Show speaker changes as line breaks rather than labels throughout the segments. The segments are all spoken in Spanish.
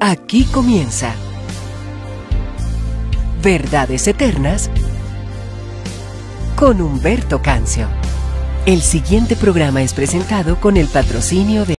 Aquí comienza Verdades Eternas con Humberto Cancio. El siguiente programa es presentado con el patrocinio de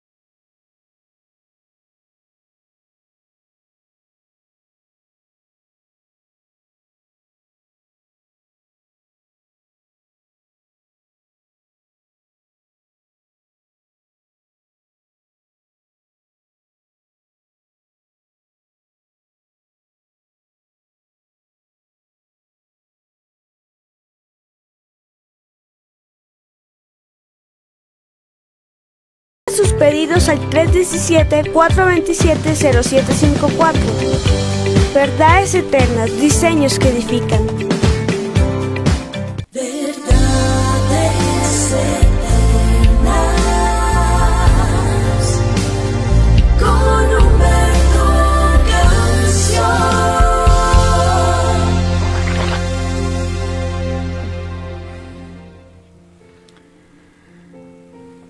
sus pedidos al 317-427-0754. Verdades Eternas, diseños que edifican.
Verdades Eternas con Humberto Cancio.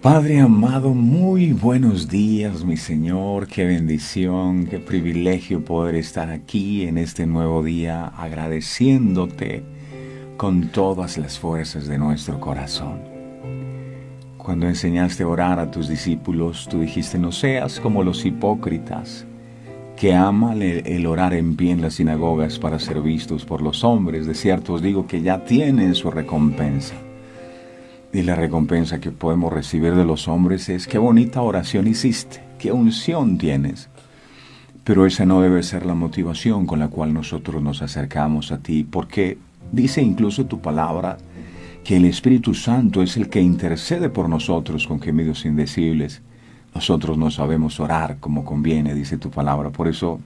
Padre amado, muy buenos días, mi Señor. Qué bendición, qué privilegio poder estar aquí en este nuevo día, agradeciéndote con todas las fuerzas de nuestro corazón. Cuando enseñaste a orar a tus discípulos, tú dijiste: no seas como los hipócritas, que aman el orar en pie en las sinagogas para ser vistos por los hombres. De cierto os digo que ya tienen su recompensa. Y la recompensa que podemos recibir de los hombres es: qué bonita oración hiciste, qué unción tienes. Pero esa no debe ser la motivación con la cual nosotros nos acercamos a ti, porque dice incluso tu palabra que el Espíritu Santo es el que intercede por nosotros con gemidos indecibles. Nosotros no sabemos orar como conviene, dice tu palabra. Por eso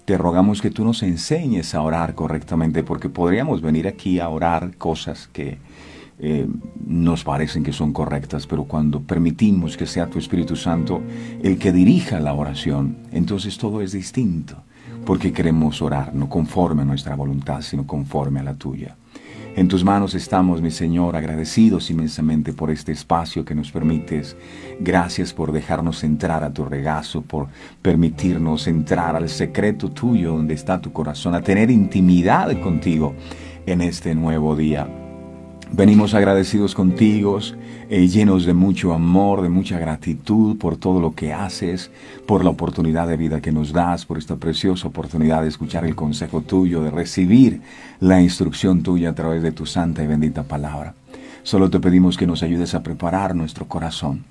te rogamos que tú nos enseñes a orar correctamente, porque podríamos venir aquí a orar cosas que nos parecen que son correctas, pero cuando permitimos que sea tu Espíritu Santo el que dirija la oración, entonces todo es distinto, porque queremos orar no conforme a nuestra voluntad, sino conforme a la tuya. En tus manos estamos, mi Señor, agradecidos inmensamente por este espacio que nos permites. Gracias por dejarnos entrar a tu regazo, por permitirnos entrar al secreto tuyo donde está tu corazón, a tener intimidad contigo en este nuevo día. Venimos agradecidos contigo, llenos de mucho amor, de mucha gratitud por todo lo que haces, por la oportunidad de vida que nos das, por esta preciosa oportunidad de escuchar el consejo tuyo, de recibir la instrucción tuya a través de tu santa y bendita palabra. Solo te pedimos que nos ayudes a preparar nuestro corazón.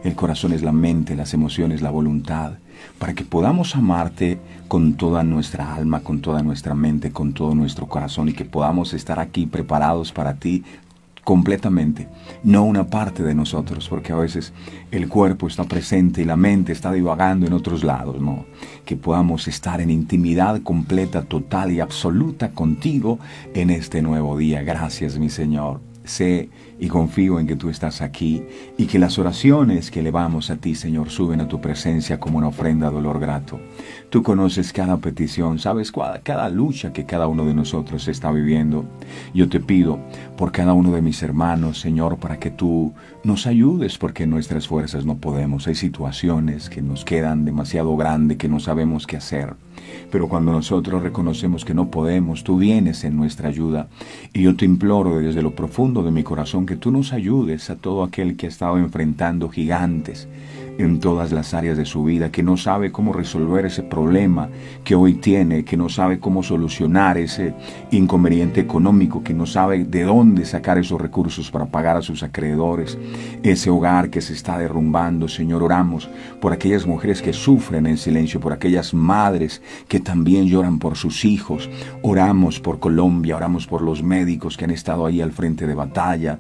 El corazón es la mente, las emociones, la voluntad, para que podamos amarte con toda nuestra alma, con toda nuestra mente, con todo nuestro corazón, y que podamos estar aquí preparados para ti completamente, no una parte de nosotros, porque a veces el cuerpo está presente y la mente está divagando en otros lados, no, que podamos estar en intimidad completa, total y absoluta contigo en este nuevo día. Gracias, mi Señor. Sé y confío en que tú estás aquí y que las oraciones que elevamos a ti, Señor, suben a tu presencia como una ofrenda de olor grato. Tú conoces cada petición, sabes cada lucha que cada uno de nosotros está viviendo. Yo te pido por cada uno de mis hermanos, Señor, para que tú nos ayudes, porque en nuestras fuerzas no podemos. Hay situaciones que nos quedan demasiado grandes, que no sabemos qué hacer. Pero cuando nosotros reconocemos que no podemos, tú vienes en nuestra ayuda. Y yo te imploro desde lo profundo de mi corazón que tú nos ayudes a todo aquel que ha estado enfrentando gigantes en todas las áreas de su vida, que no sabe cómo resolver ese problema que hoy tiene, que no sabe cómo solucionar ese inconveniente económico, que no sabe de dónde sacar esos recursos para pagar a sus acreedores, ese hogar que se está derrumbando. Señor, oramos por aquellas mujeres que sufren en silencio, por aquellas madres que también lloran por sus hijos. Oramos por Colombia, oramos por los médicos que han estado ahí al frente de batalla,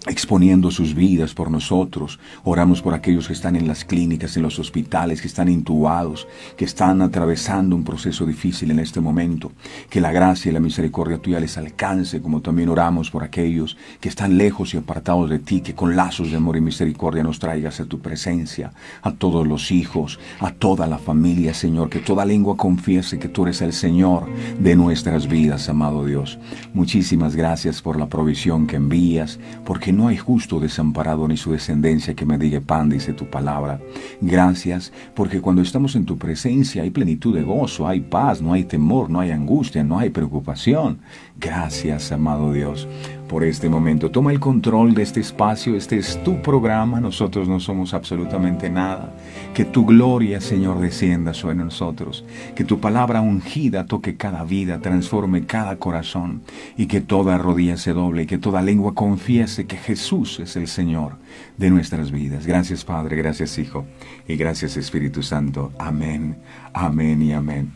exponiendo sus vidas por nosotros. Oramos por aquellos que están en las clínicas, en los hospitales, que están intubados, que están atravesando un proceso difícil en este momento. Que la gracia y la misericordia tuya les alcance, como también oramos por aquellos que están lejos y apartados de ti, que con lazos de amor y misericordia nos traigas a tu presencia, a todos los hijos, a toda la familia, Señor, que toda lengua confiese que tú eres el Señor de nuestras vidas, amado Dios. Muchísimas gracias por la provisión que envías, porque porque no hay justo desamparado ni su descendencia que mendigue pan, dice tu palabra. Gracias, porque cuando estamos en tu presencia hay plenitud de gozo, hay paz, no hay temor, no hay angustia, no hay preocupación. Gracias, amado Dios, por este momento. Toma el control de este espacio, este es tu programa, nosotros no somos absolutamente nada. Que tu gloria, Señor, descienda sobre nosotros, que tu palabra ungida toque cada vida, transforme cada corazón, y que toda rodilla se doble, y que toda lengua confiese que Jesús es el Señor de nuestras vidas. Gracias, Padre, gracias, Hijo, y gracias, Espíritu Santo. Amén, amén y amén.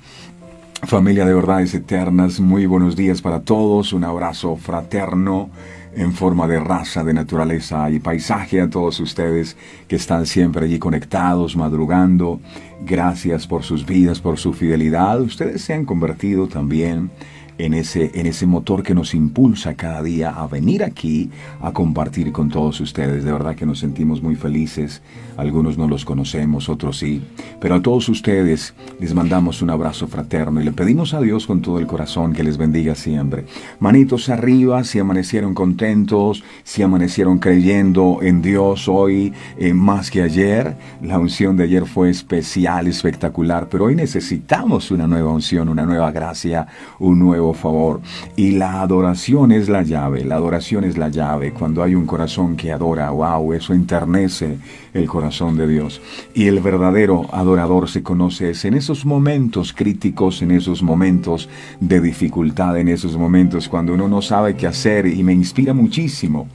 Familia de verdades eternas, muy buenos días para todos, un abrazo fraterno en forma de raza, de naturaleza y paisaje a todos ustedes que están siempre allí conectados, madrugando. Gracias por sus vidas, por su fidelidad. Ustedes se han convertido también en ese motor que nos impulsa cada día a venir aquí a compartir con todos ustedes. De verdad que nos sentimos muy felices. Algunos no los conocemos, otros sí. Pero a todos ustedes les mandamos un abrazo fraterno y le pedimos a Dios con todo el corazón que les bendiga siempre. Manitos arriba si amanecieron contentos, si amanecieron creyendo en Dios hoy más que ayer. La unción de ayer fue especial, espectacular, pero hoy necesitamos una nueva unción, una nueva gracia, un nuevo favor. Y la adoración es la llave, la adoración es la llave. Cuando hay un corazón que adora, wow, eso enternece el corazón de Dios. Y el verdadero adorador se conoce es en esos momentos críticos, en esos momentos de dificultad, en esos momentos cuando uno no sabe qué hacer. Y me inspira muchísimo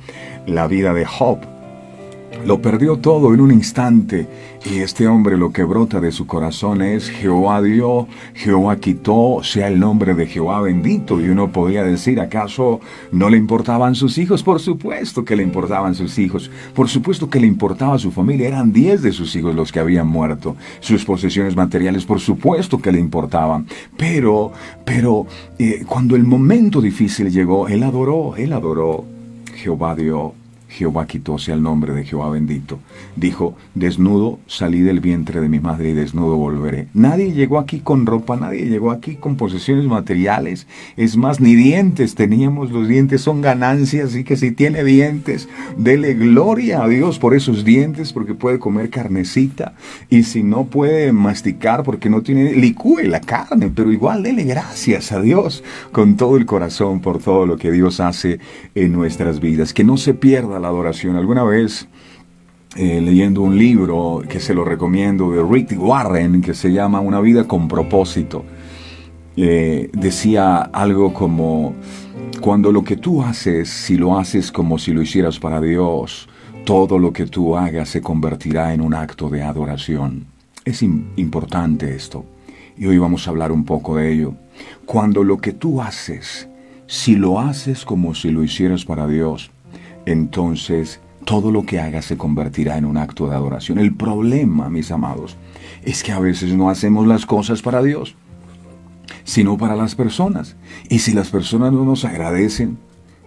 la vida de Job. Lo perdió todo en un instante, y este hombre, lo que brota de su corazón es: Jehová dio, Jehová quitó, sea el nombre de Jehová bendito. Y uno podría decir, ¿acaso no le importaban sus hijos? Por supuesto que le importaban sus hijos, por supuesto que le importaba su familia. Eran 10 de sus hijos los que habían muerto. Sus posesiones materiales, por supuesto que le importaban. Pero cuando el momento difícil llegó, él adoró. Jehová dio, Jehová quitó, sea el nombre de Jehová bendito. Dijo: desnudo salí del vientre de mi madre y desnudo volveré. Nadie llegó aquí con ropa, nadie llegó aquí con posesiones materiales. Es más, ni dientes teníamos. Los dientes son ganancias, así que si tiene dientes, dele gloria a Dios por esos dientes, porque puede comer carnecita. Y si no puede masticar porque no tiene, licúe la carne, pero igual dele gracias a Dios con todo el corazón por todo lo que Dios hace en nuestras vidas. Que no se pierda la adoración. Alguna vez leyendo un libro que se lo recomiendo de Rick Warren, que se llama Una vida con propósito, decía algo como: cuando lo que tú haces, si lo haces como si lo hicieras para Dios, todo lo que tú hagas se convertirá en un acto de adoración. Es importante esto, y hoy vamos a hablar un poco de ello. Cuando lo que tú haces, si lo haces como si lo hicieras para Dios, entonces todo lo que hagas se convertirá en un acto de adoración. El problema, mis amados, es que a veces no hacemos las cosas para Dios, sino para las personas. Y si las personas no nos agradecen,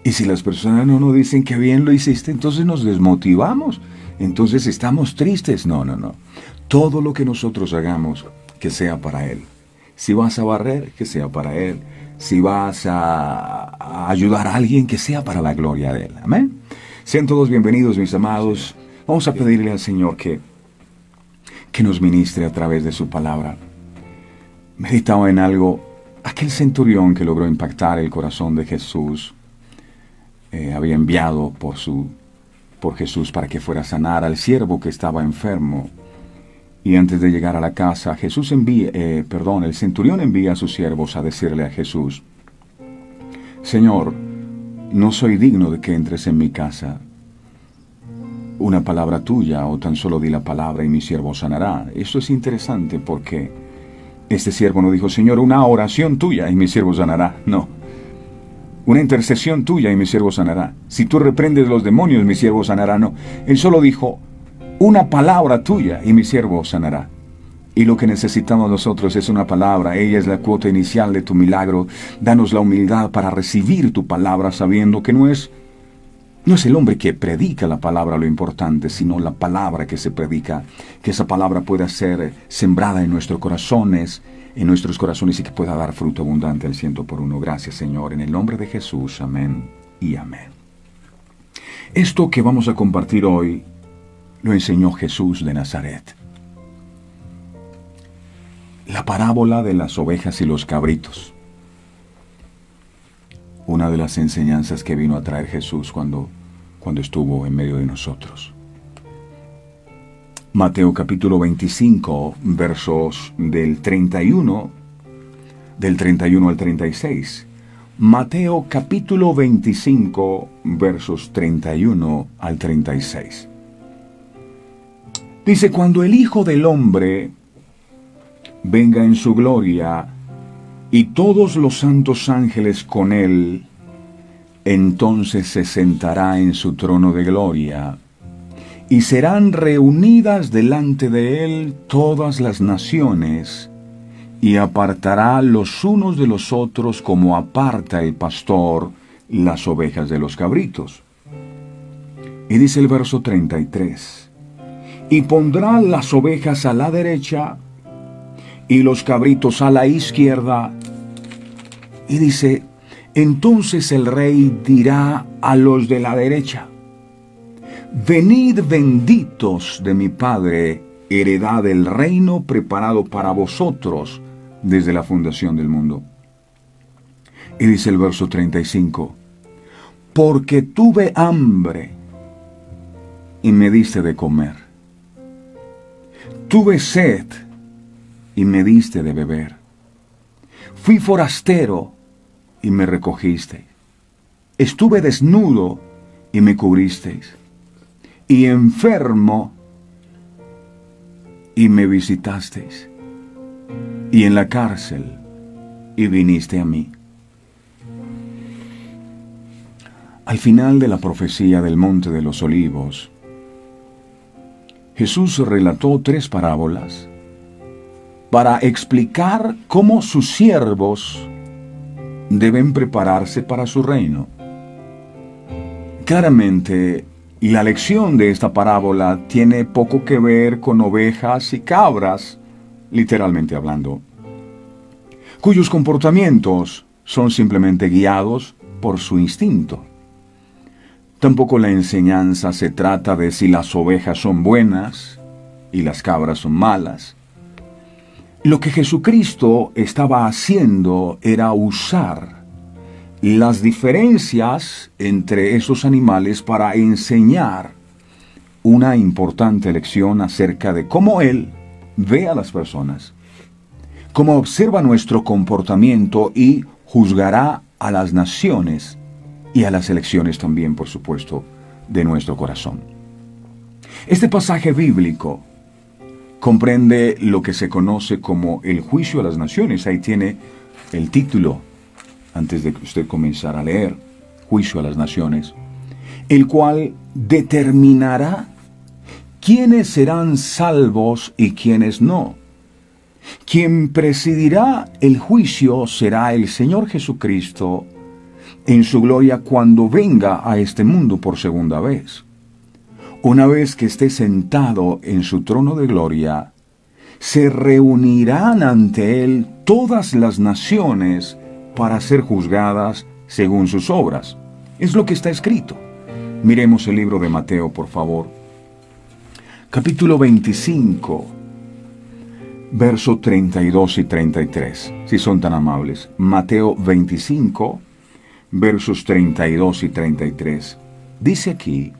y si las personas no nos dicen que bien lo hiciste, entonces nos desmotivamos, entonces estamos tristes. No. Todo lo que nosotros hagamos, que sea para Él. Si vas a barrer, que sea para Él. Si vas a ayudar a alguien, que sea para la gloria de Él. Amén. Sean todos bienvenidos, mis amados. Vamos a pedirle al Señor que nos ministre a través de su palabra. Meditaba en algo. Aquel centurión que logró impactar el corazón de Jesús, había enviado por Jesús para que fuera a sanar al siervo que estaba enfermo. Y antes de llegar a la casa, el centurión envía a sus siervos a decirle a Jesús: Señor, no soy digno de que entres en mi casa. Una palabra tuya, o tan solo di la palabra y mi siervo sanará. Esto es interesante porque este siervo no dijo: Señor, una oración tuya y mi siervo sanará. No. Una intercesión tuya y mi siervo sanará. Si tú reprendes los demonios, mi siervo sanará. No. Él solo dijo: una palabra tuya y mi siervo sanará. Y lo que necesitamos nosotros es una palabra. Ella es la cuota inicial de tu milagro. Danos la humildad para recibir tu palabra, sabiendo que no es el hombre que predica la palabra lo importante, sino la palabra que se predica. Que esa palabra pueda ser sembrada en nuestros corazones y que pueda dar fruto abundante al 100 por 1. Gracias, Señor, en el nombre de Jesús. Amén y amén. Esto que vamos a compartir hoy lo enseñó Jesús de Nazaret. La parábola de las ovejas y los cabritos. Una de las enseñanzas que vino a traer Jesús cuando estuvo en medio de nosotros. Mateo capítulo 25, versos del 31 al 36. Mateo capítulo 25, versos 31 al 36. Dice, cuando el Hijo del Hombre venga en su gloria y todos los santos ángeles con él, entonces se sentará en su trono de gloria, y serán reunidas delante de él todas las naciones, y apartará los unos de los otros como aparta el pastor las ovejas de los cabritos. Y dice el verso 33, y pondrá las ovejas a la derecha y los cabritos a la izquierda. Y dice, entonces el rey dirá a los de la derecha, venid benditos de mi Padre, heredad del reino preparado para vosotros desde la fundación del mundo. Y dice el verso 35, porque tuve hambre y me diste de comer, tuve sed y me diste de beber, fui forastero y me recogisteis, estuve desnudo y me cubristeis, y enfermo y me visitasteis, y en la cárcel y viniste a mí. Al final de la profecía del Monte de los Olivos, Jesús relató 3 parábolas para explicar cómo sus siervos deben prepararse para su reino. Claramente, la lección de esta parábola tiene poco que ver con ovejas y cabras, literalmente hablando, cuyos comportamientos son simplemente guiados por su instinto. Tampoco la enseñanza se trata de si las ovejas son buenas y las cabras son malas. Lo que Jesucristo estaba haciendo era usar las diferencias entre esos animales para enseñar una importante lección acerca de cómo Él ve a las personas, cómo observa nuestro comportamiento y juzgará a las naciones y a las elecciones también, por supuesto, de nuestro corazón. Este pasaje bíblico comprende lo que se conoce como el juicio a las naciones. Ahí tiene el título, antes de que usted comenzara a leer, juicio a las naciones, el cual determinará quiénes serán salvos y quiénes no. Quien presidirá el juicio será el Señor Jesucristo en su gloria cuando venga a este mundo por segunda vez. Una vez que esté sentado en su trono de gloria, se reunirán ante él todas las naciones para ser juzgadas según sus obras. Es lo que está escrito. Miremos el libro de Mateo, por favor. Capítulo 25, verso 32 y 33, si son tan amables. Mateo 25, versos 32 y 33. Dice aquí,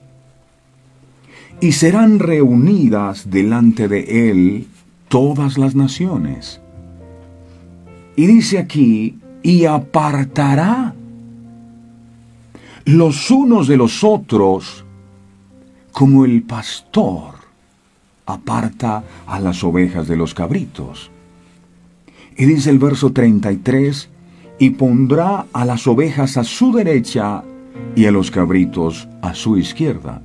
y serán reunidas delante de él todas las naciones. Y dice aquí, y apartará los unos de los otros, como el pastor aparta a las ovejas de los cabritos. Y dice el verso 33, y pondrá a las ovejas a su derecha y a los cabritos a su izquierda.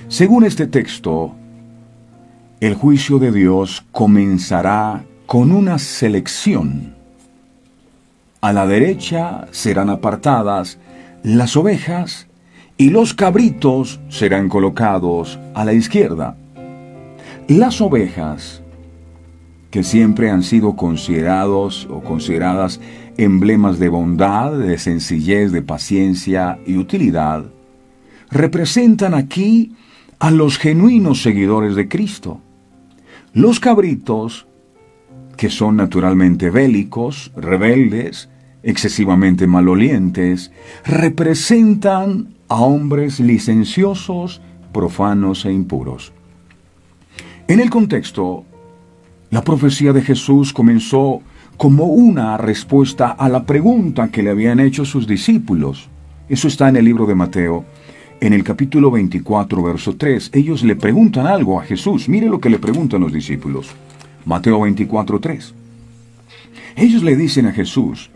Según este texto, el juicio de Dios comenzará con una selección. A la derecha serán apartadas las ovejas y los cabritos serán colocados a la izquierda. Las ovejas, que siempre han sido consideradas emblemas de bondad, de sencillez, de paciencia y utilidad, representan aquí a los genuinos seguidores de Cristo. Los cabritos, que son naturalmente bélicos, rebeldes, excesivamente malolientes, representan a hombres licenciosos, profanos e impuros. En el contexto, la profecía de Jesús comenzó como una respuesta a la pregunta que le habían hecho sus discípulos. Eso está en el libro de Mateo, en el capítulo 24, verso 3. Ellos le preguntan algo a Jesús. Mire lo que le preguntan los discípulos. Mateo 24, 3. Ellos le dicen a Jesús,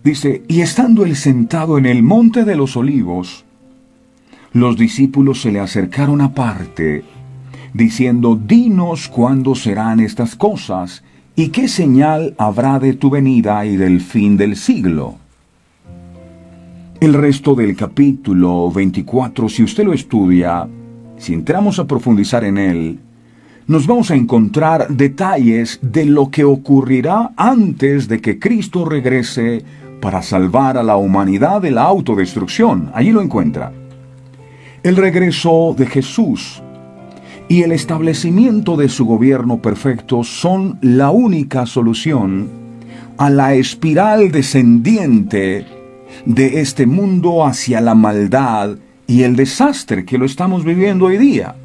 dice, y estando él sentado en el monte de los olivos, los discípulos se le acercaron aparte, diciendo, dinos cuándo serán estas cosas, y qué señal habrá de tu venida y del fin del siglo. El resto del capítulo 24, si usted lo estudia, si entramos a profundizar en él, nos vamos a encontrar detalles de lo que ocurrirá antes de que Cristo regrese para salvar a la humanidad de la autodestrucción. Allí lo encuentra. El regreso de Jesús y el establecimiento de su gobierno perfecto son la única solución a la espiral descendiente de este mundo hacia la maldad y el desastre que lo estamos viviendo hoy día.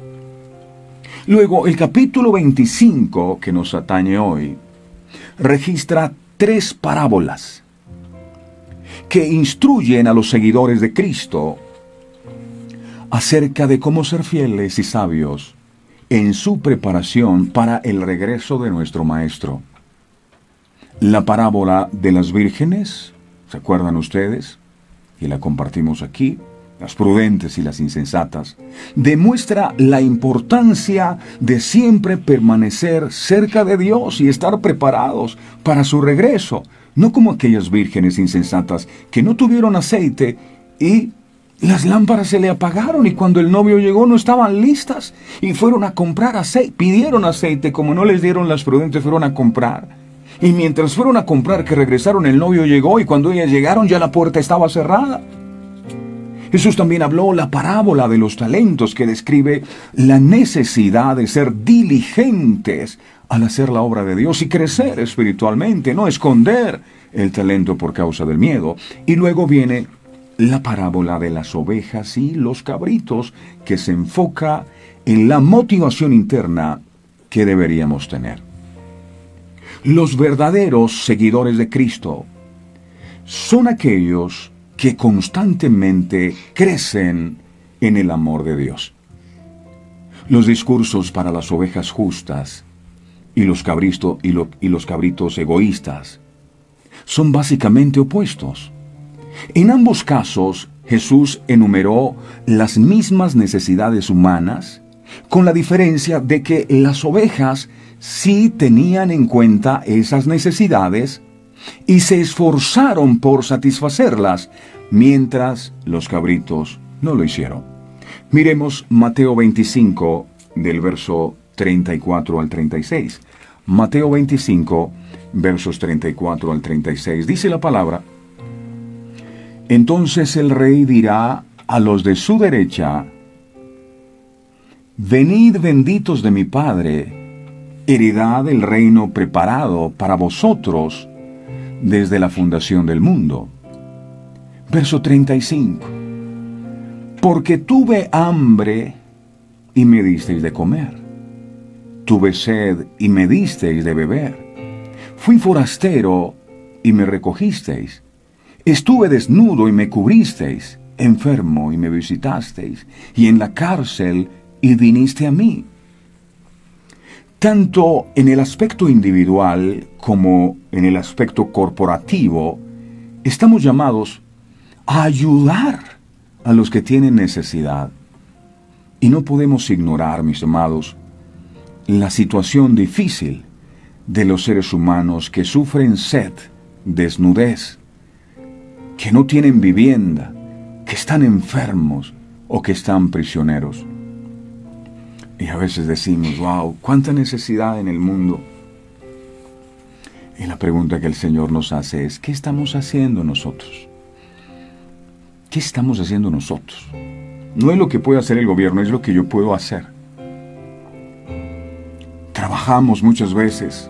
Luego, el capítulo 25, que nos atañe hoy, registra 3 parábolas que instruyen a los seguidores de Cristo acerca de cómo ser fieles y sabios en su preparación para el regreso de nuestro Maestro. La parábola de las vírgenes, ¿se acuerdan ustedes? Y la compartimos aquí, las prudentes y las insensatas, demuestra la importancia de siempre permanecer cerca de Dios y estar preparados para su regreso, no como aquellas vírgenes insensatas que no tuvieron aceite y las lámparas se le apagaron, y cuando el novio llegó no estaban listas y fueron a comprar aceite, pidieron aceite, como no les dieron las prudentes, fueron a comprar. Y mientras fueron a comprar, que regresaron, el novio llegó, y cuando ellas llegaron ya la puerta estaba cerrada. Jesús también habló la parábola de los talentos, que describe la necesidad de ser diligentes al hacer la obra de Dios y crecer espiritualmente, no esconder el talento por causa del miedo. Y luego viene la parábola de las ovejas y los cabritos, que se enfoca en la motivación interna que deberíamos tener. Los verdaderos seguidores de Cristo son aquellos que constantemente crecen en el amor de Dios. Los discursos para las ovejas justas y los cabritos egoístas son básicamente opuestos. En ambos casos, Jesús enumeró las mismas necesidades humanas, con la diferencia de que las ovejas sí tenían en cuenta esas necesidades y se esforzaron por satisfacerlas, mientras los cabritos no lo hicieron. Miremos Mateo 25, del verso 34 al 36. Mateo 25, versos 34 al 36. Dice la palabra: entonces el rey dirá a los de su derecha: venid benditos de mi Padre, heredad el reino preparado para vosotros desde la fundación del mundo. Verso 35. Porque tuve hambre y me disteis de comer. Tuve sed y me disteis de beber. Fui forastero y me recogisteis. Estuve desnudo y me cubristeis. Enfermo y me visitasteis. Y en la cárcel y viniste a mí. Tanto en el aspecto individual como en el aspecto corporativo, estamos llamados a ayudar a los que tienen necesidad. Y no podemos ignorar, mis amados, la situación difícil de los seres humanos que sufren sed, desnudez, que no tienen vivienda, que están enfermos o que están prisioneros. Y a veces decimos, wow, cuánta necesidad en el mundo. Y la pregunta que el Señor nos hace es, ¿qué estamos haciendo nosotros? ¿qué estamos haciendo nosotros? No es lo que puede hacer el gobierno, es lo que yo puedo hacer. Trabajamos muchas veces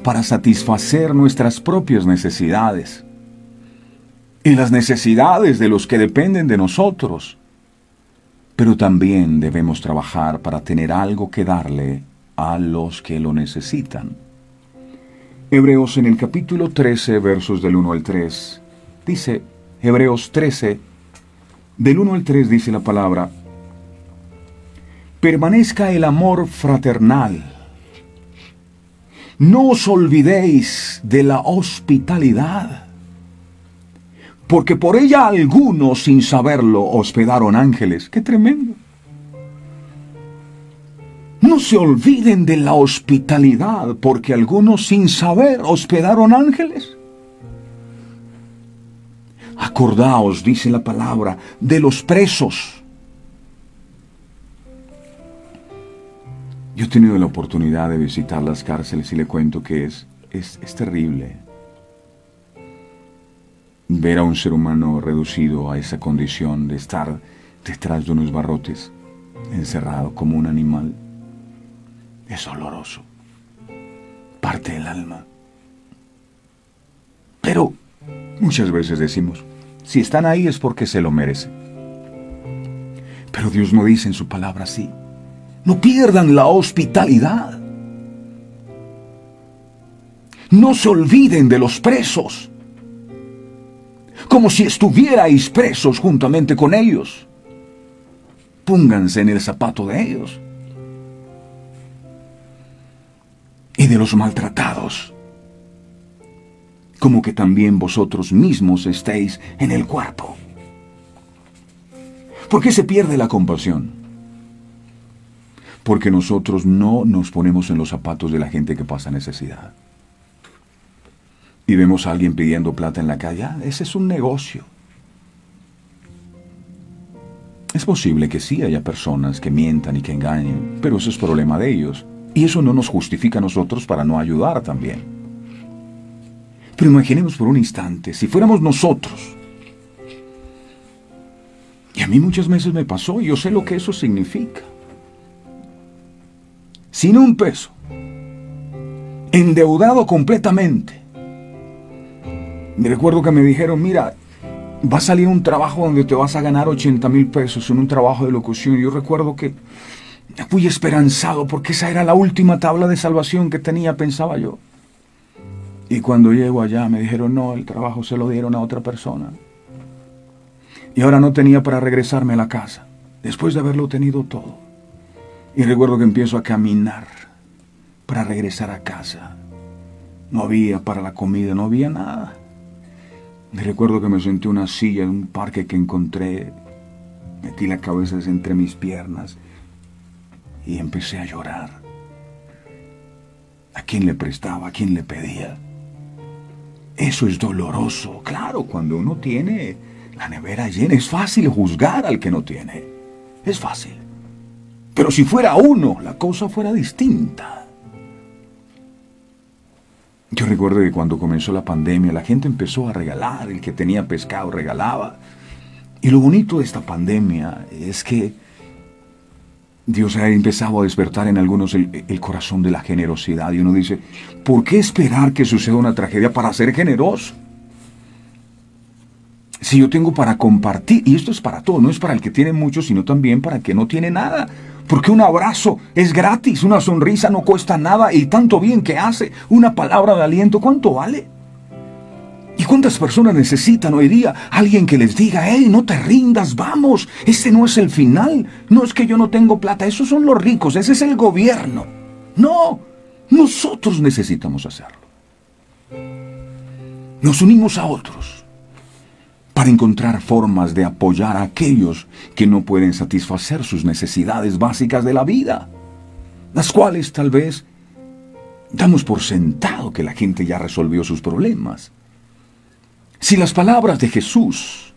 para satisfacer nuestras propias necesidades y las necesidades de los que dependen de nosotros. Pero también debemos trabajar para tener algo que darle a los que lo necesitan. Hebreos en el capítulo 13, versos del 1 al 3, dice, Hebreos 13, del 1 al 3 dice la palabra, permanezca el amor fraternal. No os olvidéis de la hospitalidad, porque por ella algunos sin saberlo hospedaron ángeles. ¡Qué tremendo! No se olviden de la hospitalidad, porque algunos sin saber hospedaron ángeles. Acordaos, dice la palabra, de los presos. Yo he tenido la oportunidad de visitar las cárceles y le cuento que es terrible ver a un ser humano reducido a esa condición de estar detrás de unos barrotes, encerrado como un animal. Es doloroso, parte del alma. Pero muchas veces decimos, si están ahí es porque se lo merecen. Pero Dios no dice en su palabra así. No pierdan la hospitalidad. No se olviden de los presos, como si estuvierais presos juntamente con ellos. Pónganse en el zapato de ellos. Y de los maltratados, como que también vosotros mismos estéis en el cuerpo. ¿Por qué se pierde la compasión? Porque nosotros no nos ponemos en los zapatos de la gente que pasa necesidad. Y vemos a alguien pidiendo plata en la calle. Ese es un negocio. Es posible que sí haya personas que mientan y que engañen, pero eso es problema de ellos. Y eso no nos justifica a nosotros para no ayudar también. Pero imaginemos por un instante, si fuéramos nosotros. Y a mí muchas veces me pasó, y yo sé lo que eso significa. Sin un peso. Endeudado completamente. Me recuerdo que me dijeron, mira, va a salir un trabajo donde te vas a ganar 80,000 pesos en un trabajo de locución. Y yo recuerdo que fui esperanzado porque esa era la última tabla de salvación que tenía, pensaba yo. Y cuando llego allá me dijeron, no, el trabajo se lo dieron a otra persona. Y ahora no tenía para regresarme a la casa, después de haberlo tenido todo. Y recuerdo que empiezo a caminar para regresar a casa. No había para la comida, no había nada. Y recuerdo que me senté en una silla en un parque que encontré, metí la cabeza entre mis piernas y empecé a llorar. ¿A quién le prestaba? ¿A quién le pedía? Eso es doloroso. Claro, cuando uno tiene la nevera llena, es fácil juzgar al que no tiene. Es fácil. Pero si fuera uno, la cosa fuera distinta. Yo recuerdo que cuando comenzó la pandemia, la gente empezó a regalar. El que tenía pescado regalaba. Y lo bonito de esta pandemia es que Dios ha empezado a despertar en algunos el corazón de la generosidad. Y uno dice, ¿por qué esperar que suceda una tragedia para ser generoso? Si yo tengo para compartir, y esto es para todo, no es para el que tiene mucho, sino también para el que no tiene nada. Porque un abrazo es gratis, una sonrisa no cuesta nada y tanto bien que hace. Una palabra de aliento, ¿cuánto vale? ¿Y cuántas personas necesitan hoy día alguien que les diga, hey, no te rindas, vamos, ese no es el final? No es que yo no tengo plata, esos son los ricos, ese es el gobierno. No, nosotros necesitamos hacerlo. Nos unimos a otros para encontrar formas de apoyar a aquellos que no pueden satisfacer sus necesidades básicas de la vida, las cuales tal vez damos por sentado que la gente ya resolvió sus problemas. Si las palabras de Jesús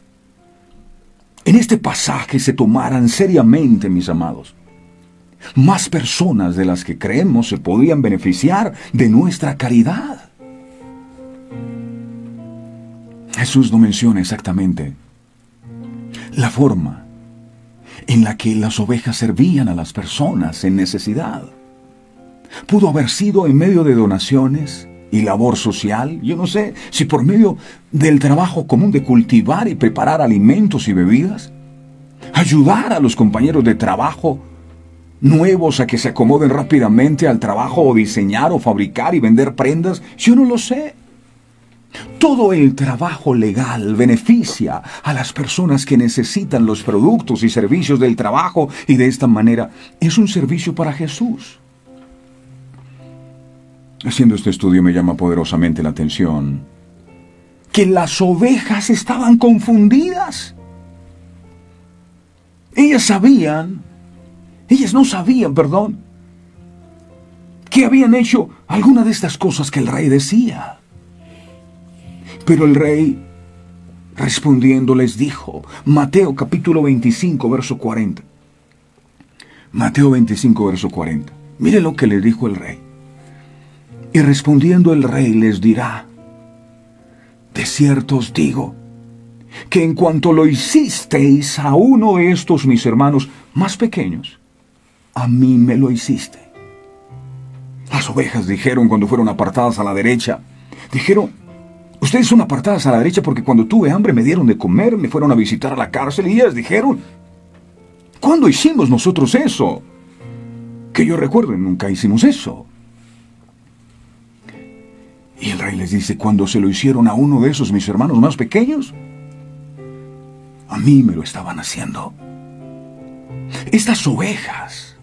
en este pasaje se tomaran seriamente, mis amados, más personas de las que creemos se podrían beneficiar de nuestra caridad. Jesús no menciona exactamente la forma en la que las ovejas servían a las personas en necesidad. Pudo haber sido en medio de donaciones y labor social, yo no sé si por medio del trabajo común de cultivar y preparar alimentos y bebidas, ayudar a los compañeros de trabajo nuevos a que se acomoden rápidamente al trabajo, o diseñar o fabricar y vender prendas, yo no lo sé. Todo el trabajo legal beneficia a las personas que necesitan los productos y servicios del trabajo, y de esta manera es un servicio para Jesús. Haciendo este estudio me llama poderosamente la atención que las ovejas estaban confundidas. Ellas no sabían, que habían hecho alguna de estas cosas que el rey decía. Pero el rey, respondiendo, les dijo, Mateo capítulo 25, verso 40. Mateo 25, verso 40. Mire lo que le dijo el rey. Y respondiendo el rey les dirá, de cierto os digo, que en cuanto lo hicisteis a uno de estos mis hermanos más pequeños, a mí me lo hiciste. Las ovejas dijeron cuando fueron apartadas a la derecha, dijeron, ustedes son apartadas a la derecha porque cuando tuve hambre me dieron de comer, me fueron a visitar a la cárcel, y ellas dijeron, ¿cuándo hicimos nosotros eso? Que yo recuerde, nunca hicimos eso. Y el rey les dice, cuando se lo hicieron a uno de esos mis hermanos más pequeños, a mí me lo estaban haciendo. Estas ovejas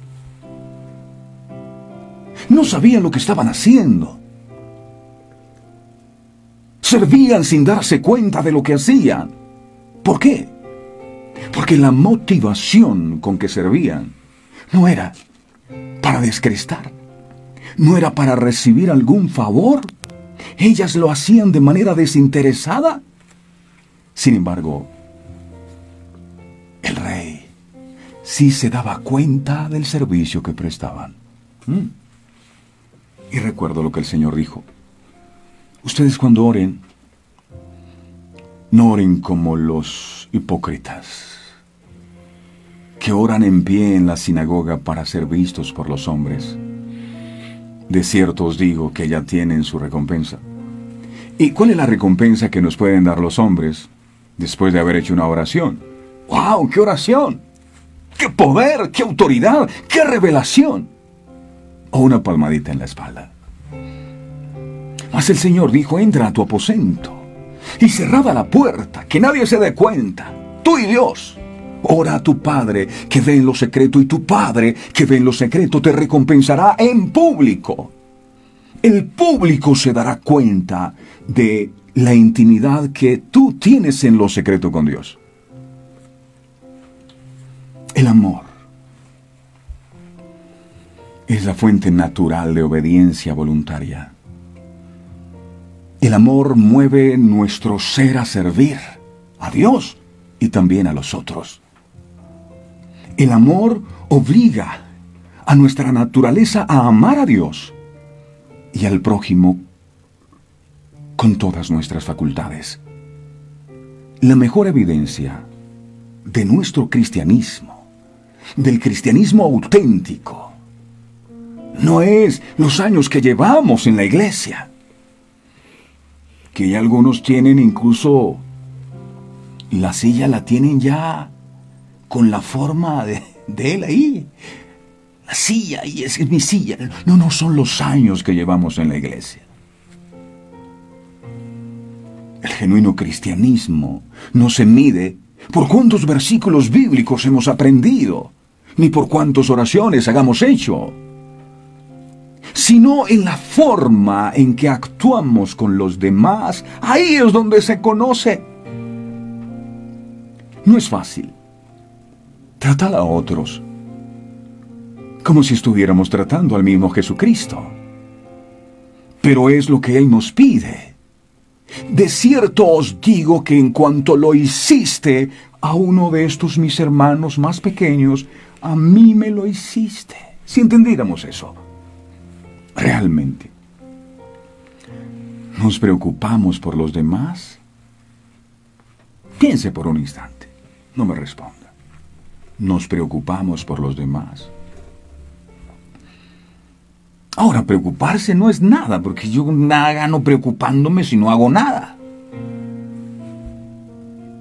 no sabían lo que estaban haciendo. Servían sin darse cuenta de lo que hacían. ¿Por qué? Porque la motivación con que servían no era para descrestar, no era para recibir algún favor. Ellas lo hacían de manera desinteresada. Sin embargo, el rey sí se daba cuenta del servicio que prestaban. Y recuerdo lo que el Señor dijo. Ustedes cuando oren, no oren como los hipócritas, que oran en pie en la sinagoga para ser vistos por los hombres. De cierto os digo que ya tienen su recompensa. ¿Y cuál es la recompensa que nos pueden dar los hombres después de haber hecho una oración? ¡Wow! ¡Qué oración! ¡Qué poder! ¡Qué autoridad! ¡Qué revelación! O una palmadita en la espalda. Mas el Señor dijo, entra a tu aposento y cerrada la puerta, que nadie se dé cuenta, tú y Dios. Ora a tu Padre que ve en lo secreto, y tu Padre que ve en lo secreto te recompensará en público. El público se dará cuenta de la intimidad que tú tienes en lo secreto con Dios. El amor es la fuente natural de obediencia voluntaria. El amor mueve nuestro ser a servir a Dios y también a los otros. El amor obliga a nuestra naturaleza a amar a Dios y al prójimo con todas nuestras facultades. La mejor evidencia de nuestro cristianismo, del cristianismo auténtico, no es los años que llevamos en la iglesia, que ya algunos tienen incluso la silla la tienen ya con la forma de él ahí. La silla, y es mi silla. No son los años que llevamos en la iglesia. El genuino cristianismo no se mide por cuántos versículos bíblicos hemos aprendido, ni por cuántas oraciones hagamos hecho, sino en la forma en que actuamos con los demás. Ahí es donde se conoce. No es fácil tratar a otros como si estuviéramos tratando al mismo Jesucristo, pero es lo que Él nos pide. De cierto os digo que en cuanto lo hiciste a uno de estos mis hermanos más pequeños, a mí me lo hiciste. Si entendiéramos eso, realmente nos preocupamos por los demás. Piense por un instante. No me responda. Nos preocupamos por los demás. Ahora, preocuparse no es nada, porque yo nada gano preocupándome si no hago nada.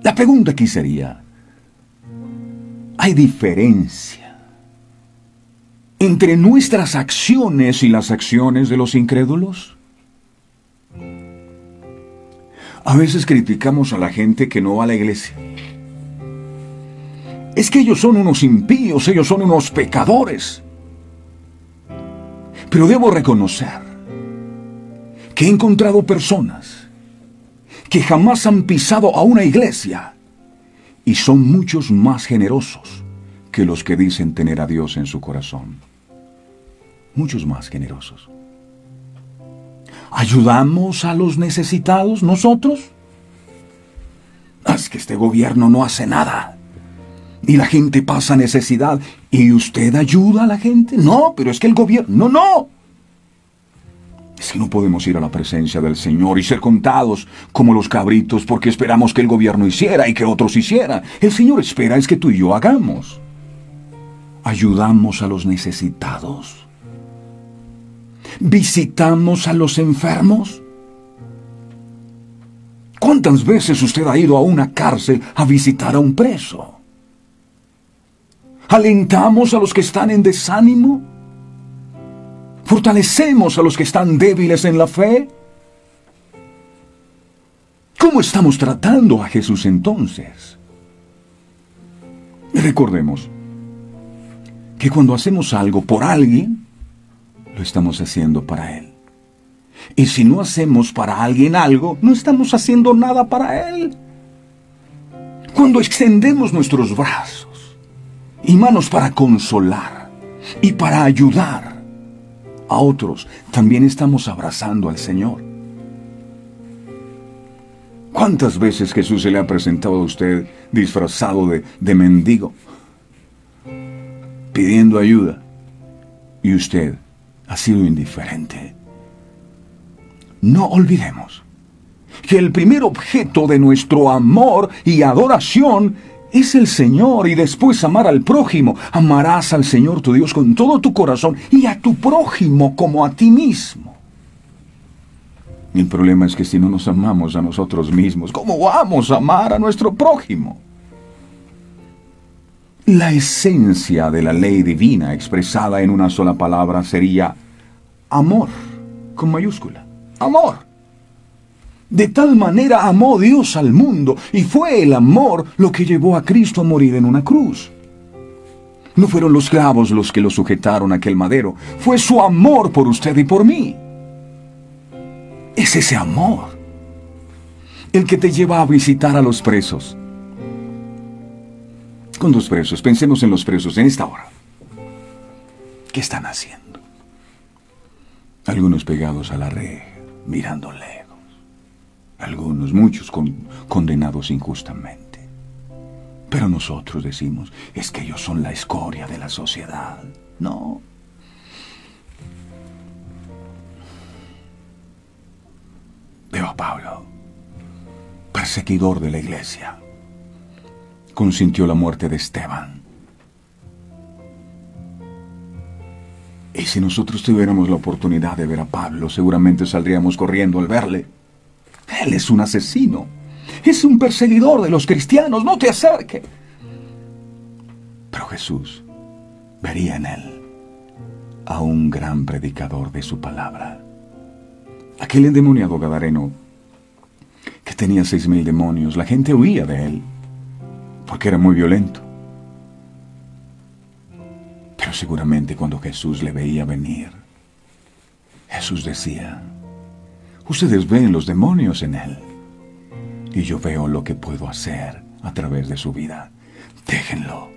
La pregunta aquí sería, ¿hay diferencia entre nuestras acciones y las acciones de los incrédulos? A veces criticamos a la gente que no va a la iglesia. Es que ellos son unos impíos, ellos son unos pecadores. Pero debo reconocer que he encontrado personas que jamás han pisado a una iglesia y son muchos más generosos que los que dicen tener a Dios en su corazón. Muchos más generosos. ¿Ayudamos a los necesitados nosotros? Es que este gobierno no hace nada. Y la gente pasa necesidad. ¿Y usted ayuda a la gente? No, pero es que el gobierno... No. Es que no podemos ir a la presencia del Señor y ser contados como los cabritos porque esperamos que el gobierno hiciera y que otros hicieran. El Señor espera es que tú y yo hagamos. Ayudamos a los necesitados. ¿Visitamos a los enfermos? ¿Cuántas veces usted ha ido a una cárcel a visitar a un preso? ¿Alentamos a los que están en desánimo? ¿Fortalecemos a los que están débiles en la fe? ¿Cómo estamos tratando a Jesús entonces? Recordemos que cuando hacemos algo por alguien, lo estamos haciendo para Él. Y si no hacemos para alguien algo, no estamos haciendo nada para Él. Cuando extendemos nuestros brazos y manos para consolar y para ayudar a otros, también estamos abrazando al Señor. ¿Cuántas veces Jesús se le ha presentado a usted disfrazado de mendigo, pidiendo ayuda, y usted ha sido indiferente? No olvidemos que el primer objeto de nuestro amor y adoración es el Señor, y después amar al prójimo. Amarás al Señor tu Dios con todo tu corazón y a tu prójimo como a ti mismo. El problema es que si no nos amamos a nosotros mismos, ¿cómo vamos a amar a nuestro prójimo? La esencia de la ley divina expresada en una sola palabra sería amor, con mayúscula. Amor. De tal manera amó Dios al mundo, y fue el amor lo que llevó a Cristo a morir en una cruz. No fueron los clavos los que lo sujetaron a aquel madero, fue su amor por usted y por mí. Es ese amor el que te lleva a visitar a los presos. Con los presos, pensemos en los presos en esta hora. ¿Qué están haciendo? Algunos pegados a la reja, mirando lejos. Algunos, muchos condenados injustamente. Pero nosotros decimos, es que ellos son la escoria de la sociedad. No. Veo a Pablo, perseguidor de la iglesia. Consintió la muerte de Esteban. Y si nosotros tuviéramos la oportunidad de ver a Pablo, seguramente saldríamos corriendo al verle. Él es un asesino, es un perseguidor de los cristianos, no te acerques. Pero Jesús vería en él a un gran predicador de su palabra. Aquel endemoniado gadareno que tenía 6,000 demonios, la gente huía de él porque era muy violento. Pero seguramente cuando Jesús le veía venir, Jesús decía, ustedes ven los demonios en él, y yo veo lo que puedo hacer a través de su vida. Déjenlo,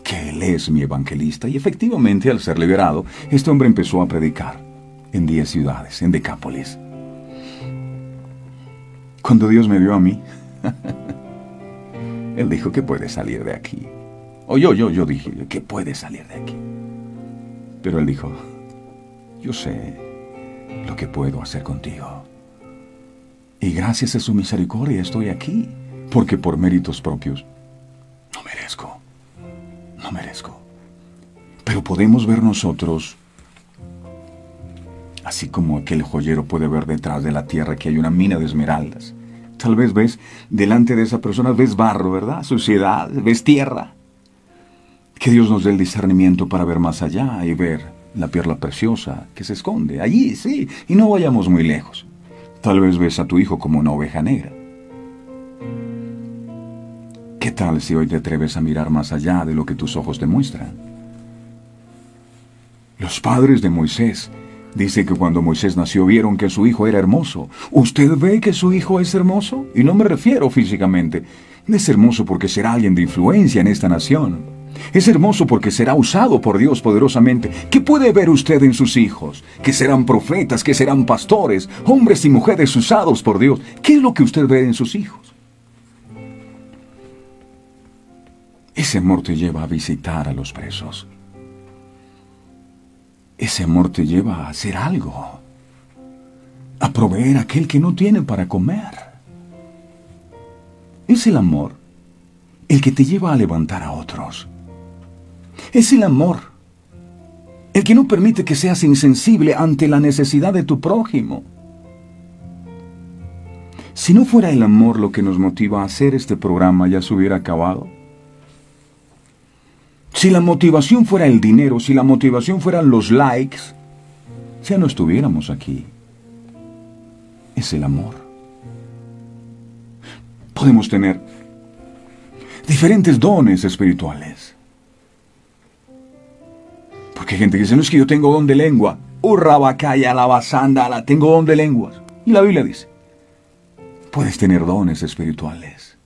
que él es mi evangelista. Y efectivamente, al ser liberado, este hombre empezó a predicar en 10 ciudades, en Decápolis. Cuando Dios me vio a mí, Él dijo que puede salir de aquí. O yo dije que puede salir de aquí. Pero Él dijo, yo sé lo que puedo hacer contigo. Y gracias a su misericordia estoy aquí, porque por méritos propios merezco. No merezco. Pero podemos ver nosotros, así como aquel joyero puede ver detrás de la tierra que hay una mina de esmeraldas. Tal vez ves delante de esa persona, ves barro, ¿verdad? Suciedad, ves tierra. Que Dios nos dé el discernimiento para ver más allá y ver la perla preciosa que se esconde allí, sí, y no vayamos muy lejos. Tal vez ves a tu hijo como una oveja negra. ¿Qué tal si hoy te atreves a mirar más allá de lo que tus ojos te muestran? Los padres de Moisés dice que cuando Moisés nació vieron que su hijo era hermoso. ¿Usted ve que su hijo es hermoso? Y no me refiero físicamente. Es hermoso porque será alguien de influencia en esta nación. Es hermoso porque será usado por Dios poderosamente. ¿Qué puede ver usted en sus hijos? Que serán profetas, que serán pastores, hombres y mujeres usados por Dios. ¿Qué es lo que usted ve en sus hijos? Ese amor te lleva a visitar a los presos. Ese amor te lleva a hacer algo, a proveer a aquel que no tiene para comer. Es el amor el que te lleva a levantar a otros. Es el amor el que no permite que seas insensible ante la necesidad de tu prójimo. Si no fuera el amor lo que nos motiva a hacer este programa, ya se hubiera acabado. Si la motivación fuera el dinero, si la motivación fueran los likes, ya no estuviéramos aquí. Es el amor. Podemos tener diferentes dones espirituales. Porque hay gente que dice, no, es que yo tengo don de lengua. Urrabacaya, la tengo don de lenguas. Y la Biblia dice, puedes tener dones espirituales.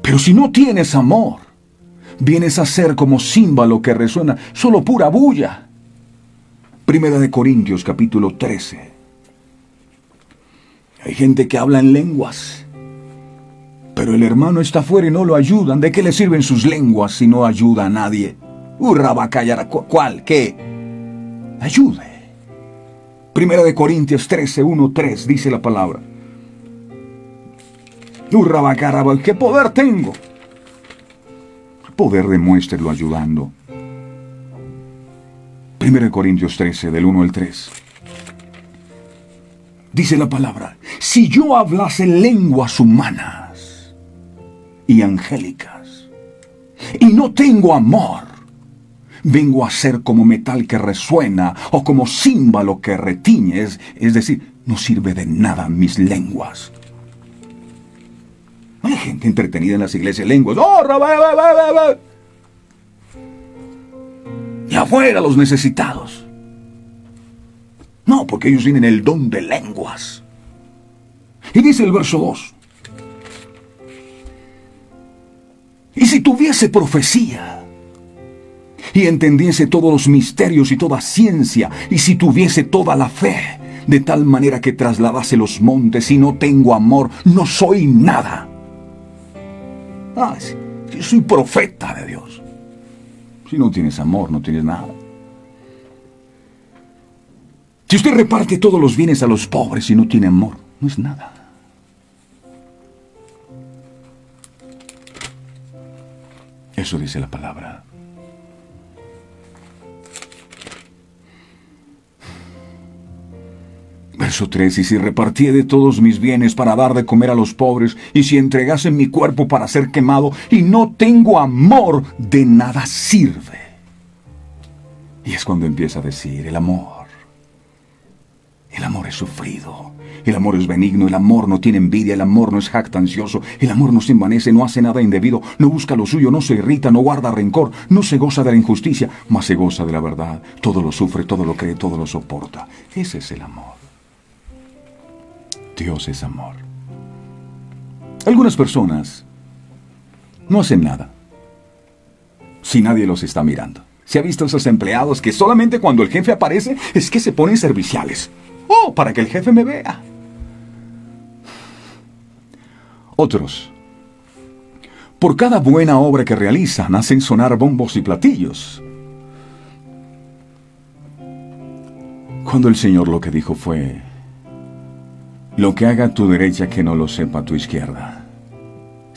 Pero si no tienes amor, vienes a ser como címbalo que resuena, solo pura bulla. Primera de Corintios, capítulo 13. Hay gente que habla en lenguas, pero el hermano está afuera y no lo ayudan. ¿De qué le sirven sus lenguas si no ayuda a nadie? Urrabacayara, ¿cuál? ¿Qué? Ayude. Primera de Corintios 13, 1, 3, dice la palabra. Urrabacaraba, ¿qué poder tengo? Poder, demuéstrelo ayudando. 1 Corintios 13, del 1 al 3. Dice la palabra, si yo hablase lenguas humanas y angélicas, y no tengo amor, vengo a ser como metal que resuena, o como címbalo que retiñe, es decir, no sirve de nada mis lenguas. Hay gente entretenida en las iglesias, lenguas. ¡Oh, y afuera los necesitados! No, porque ellos tienen el don de lenguas. Y dice el verso 2. Y si tuviese profecía, y entendiese todos los misterios y toda ciencia, y si tuviese toda la fe, de tal manera que trasladase los montes, y no tengo amor, no soy nada. Sí, yo soy profeta de Dios. Si no tienes amor, no tienes nada. Si usted reparte todos los bienes a los pobres y no tiene amor, no es nada. Eso dice la palabra. Verso 3, y si repartiere todos mis bienes para dar de comer a los pobres, y si entregase mi cuerpo para ser quemado, y no tengo amor, de nada sirve. Y es cuando empieza a decir, el amor es sufrido, el amor es benigno, el amor no tiene envidia, el amor no es jactancioso, el amor no se envanece, no hace nada indebido, no busca lo suyo, no se irrita, no guarda rencor, no se goza de la injusticia, mas se goza de la verdad, todo lo sufre, todo lo cree, todo lo soporta. Ese es el amor. Dios es amor. Algunas personas no hacen nada si nadie los está mirando. ¿Se ha visto esos empleados que solamente cuando el jefe aparece es que se ponen serviciales? ¡Oh, para que el jefe me vea! Otros, por cada buena obra que realizan, hacen sonar bombos y platillos. Cuando el Señor lo que dijo fue, lo que haga tu derecha que no lo sepa tu izquierda.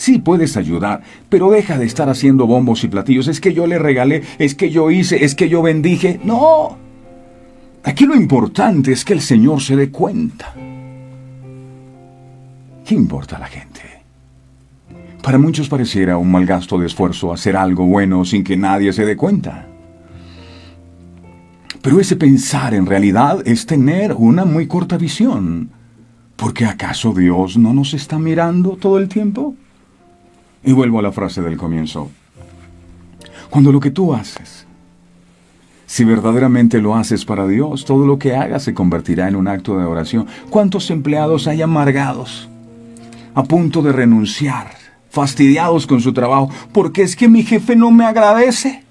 Sí, puedes ayudar, pero deja de estar haciendo bombos y platillos. Es que yo le regalé, es que yo hice, es que yo bendije. No. Aquí lo importante es que el Señor se dé cuenta. ¿Qué importa a la gente? Para muchos pareciera un mal gasto de esfuerzo hacer algo bueno sin que nadie se dé cuenta. Pero ese pensar en realidad es tener una muy corta visión. ¿Porque acaso Dios no nos está mirando todo el tiempo? Y vuelvo a la frase del comienzo. Cuando lo que tú haces, si verdaderamente lo haces para Dios, todo lo que hagas se convertirá en un acto de oración. ¿Cuántos empleados hay amargados, a punto de renunciar, fastidiados con su trabajo, porque es que mi jefe no me agradece?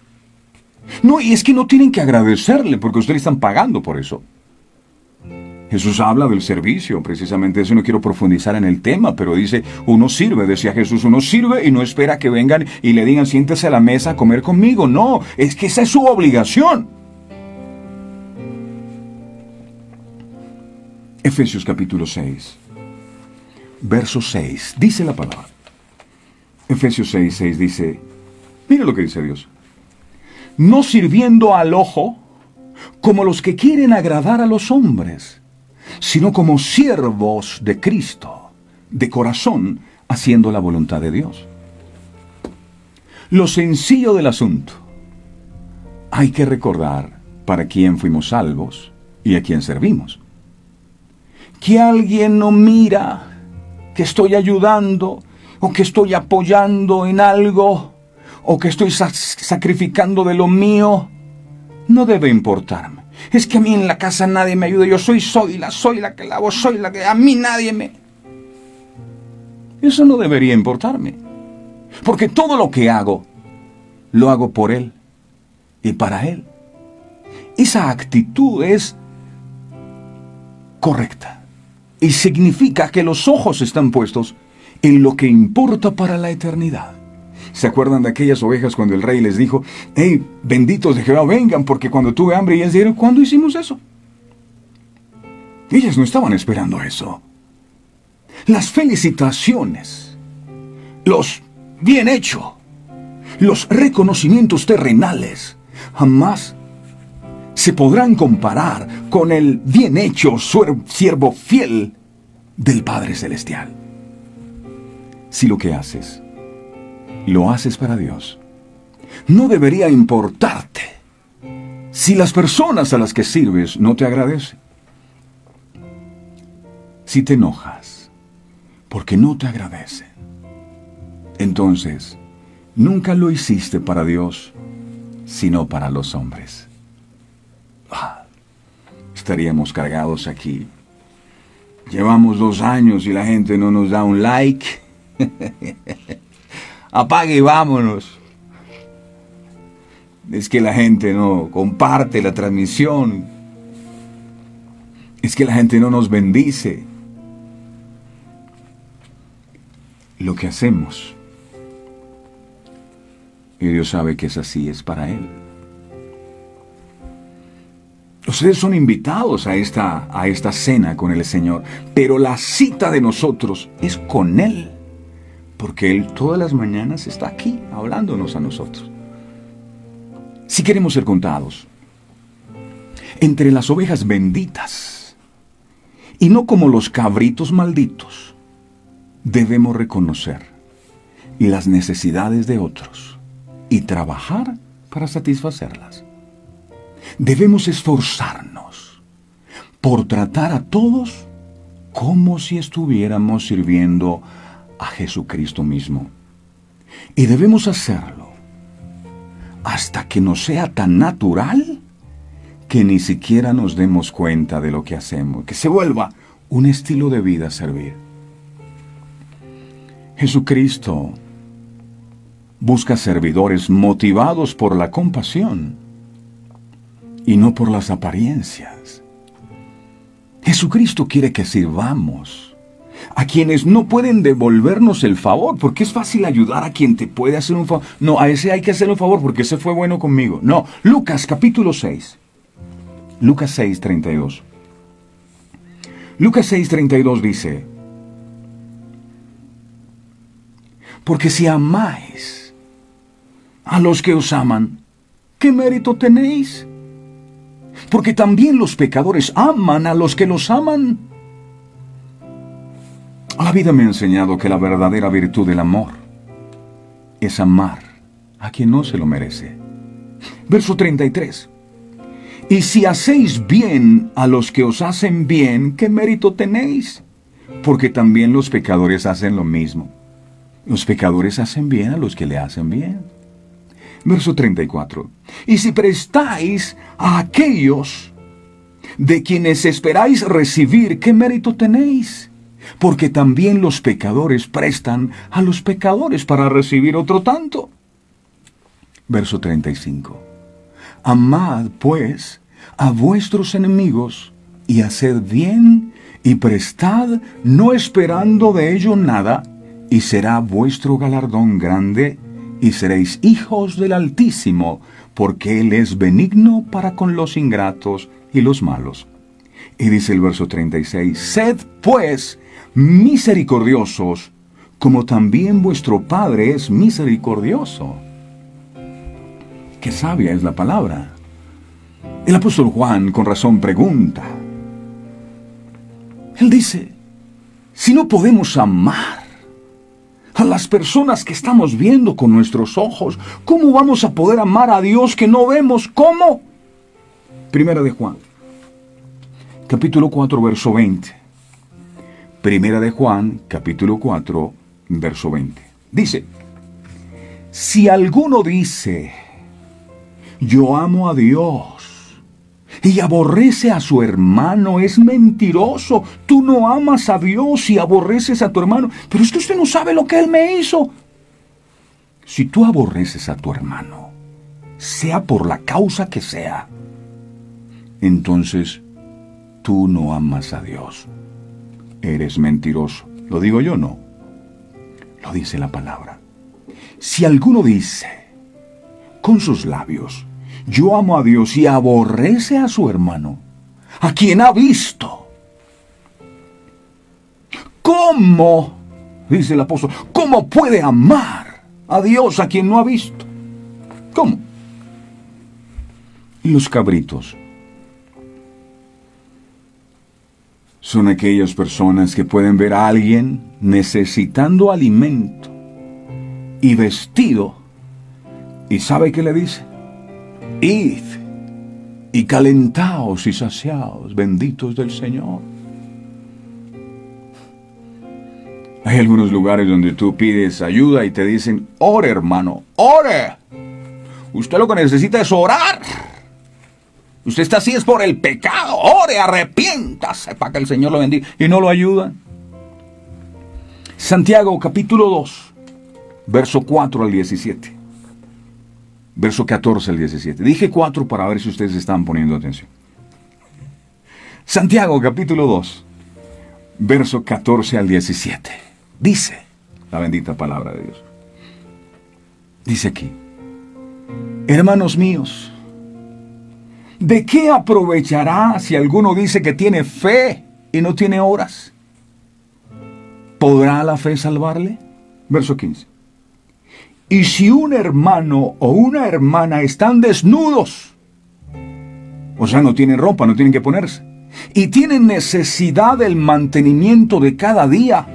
No, y es que no tienen que agradecerle, porque ustedes están pagando por eso. Jesús habla del servicio, precisamente eso no quiero profundizar en el tema, pero dice, uno sirve, decía Jesús, uno sirve y no espera que vengan y le digan, siéntese a la mesa a comer conmigo. No, es que esa es su obligación. Efesios capítulo 6, verso 6, dice la palabra. Efesios 6, 6 dice, mire lo que dice Dios. No sirviendo al ojo como los que quieren agradar a los hombres, sino como siervos de Cristo, de corazón, haciendo la voluntad de Dios. Lo sencillo del asunto, hay que recordar para quién fuimos salvos y a quién servimos. Que alguien no mira que estoy ayudando o que estoy apoyando en algo o que estoy sacrificando de lo mío, no debe importarme. Es que a mí en la casa nadie me ayuda, yo soy la que lavo, soy la que... A mí nadie me... Eso no debería importarme, porque todo lo que hago, lo hago por Él y para Él. Esa actitud es correcta y significa que los ojos están puestos en lo que importa para la eternidad. ¿Se acuerdan de aquellas ovejas cuando el rey les dijo, hey, benditos de Jehová, vengan, porque cuando tuve hambre, y ellas dijeron, ¿cuándo hicimos eso? Ellas no estaban esperando eso. Las felicitaciones, los bien hecho, los reconocimientos terrenales, jamás se podrán comparar con el bien hecho siervo fiel del Padre Celestial. Si lo que haces, lo haces para Dios, no debería importarte si las personas a las que sirves no te agradecen. Si te enojas porque no te agradecen, entonces nunca lo hiciste para Dios, sino para los hombres. Estaríamos cargados aquí. Llevamos 2 años y la gente no nos da un like. Apague y vámonos. Es que la gente no comparte la transmisión. Es que la gente no nos bendice. Lo que hacemos, y Dios sabe que es así, es para Él. Ustedes son invitados a esta cena con el Señor, pero la cita de nosotros es con Él, porque Él todas las mañanas está aquí hablándonos a nosotros. Si queremos ser contados entre las ovejas benditas y no como los cabritos malditos, debemos reconocer las necesidades de otros y trabajar para satisfacerlas. Debemos esforzarnos por tratar a todos como si estuviéramos sirviendo a Jesucristo mismo. Y debemos hacerlo hasta que nos sea tan natural que ni siquiera nos demos cuenta de lo que hacemos, que se vuelva un estilo de vida servir. Jesucristo busca servidores motivados por la compasión y no por las apariencias. Jesucristo quiere que sirvamos a quienes no pueden devolvernos el favor, porque es fácil ayudar a quien te puede hacer un favor. No, a ese hay que hacerle un favor porque ese fue bueno conmigo. No, Lucas capítulo 6. Lucas 6:32. Lucas 6:32 dice: Porque si amáis a los que os aman, ¿qué mérito tenéis? Porque también los pecadores aman a los que los aman. La vida me ha enseñado que la verdadera virtud del amor es amar a quien no se lo merece. Verso 33. Y si hacéis bien a los que os hacen bien, ¿qué mérito tenéis? Porque también los pecadores hacen lo mismo. Los pecadores hacen bien a los que le hacen bien. Verso 34. Y si prestáis a aquellos de quienes esperáis recibir, ¿qué mérito tenéis? Porque también los pecadores prestan a los pecadores para recibir otro tanto. Verso 35. Amad, pues, a vuestros enemigos, y haced bien, y prestad, no esperando de ello nada, y será vuestro galardón grande, y seréis hijos del Altísimo, porque Él es benigno para con los ingratos y los malos. Y dice el verso 36, sed, pues, misericordiosos, como también vuestro Padre es misericordioso. Qué sabia es la palabra. El apóstol Juan con razón pregunta. Él dice, si no podemos amar a las personas que estamos viendo con nuestros ojos, ¿cómo vamos a poder amar a Dios que no vemos? ¿Cómo? Primera de Juan, capítulo 4, verso 20. Primera de Juan, capítulo 4, verso 20. Dice, si alguno dice, yo amo a Dios, y aborrece a su hermano, es mentiroso. Tú no amas a Dios y aborreces a tu hermano. Pero es que usted no sabe lo que Él me hizo. Si tú aborreces a tu hermano, sea por la causa que sea, entonces tú no amas a Dios. Eres mentiroso. ¿Lo digo yo? No. Lo dice la palabra. Si alguno dice con sus labios, yo amo a Dios, y aborrece a su hermano, a quien ha visto, ¿cómo? Dice el apóstol, ¿cómo puede amar a Dios a quien no ha visto? ¿Cómo? Y los cabritos son aquellas personas que pueden ver a alguien necesitando alimento y vestido, y ¿sabe qué le dice? Id y calentaos y saciaos, benditos del Señor. Hay algunos lugares donde tú pides ayuda y te dicen, ore hermano, ore. Usted lo que necesita es orar. Usted está así es por el pecado, ore, arrepiéntase para que el Señor lo bendiga. Y no lo ayudan. Santiago capítulo 2, verso 4 al 17. Verso 14 al 17. Dije 4 para ver si ustedes están poniendo atención. Santiago capítulo 2, verso 14 al 17. Dice la bendita palabra de Dios. Dice aquí, hermanos míos, ¿de qué aprovechará si alguno dice que tiene fe y no tiene obras? ¿Podrá la fe salvarle? Verso 15. Y si un hermano o una hermana están desnudos, o sea, no tienen ropa, no tienen que ponerse, y tienen necesidad del mantenimiento de cada día,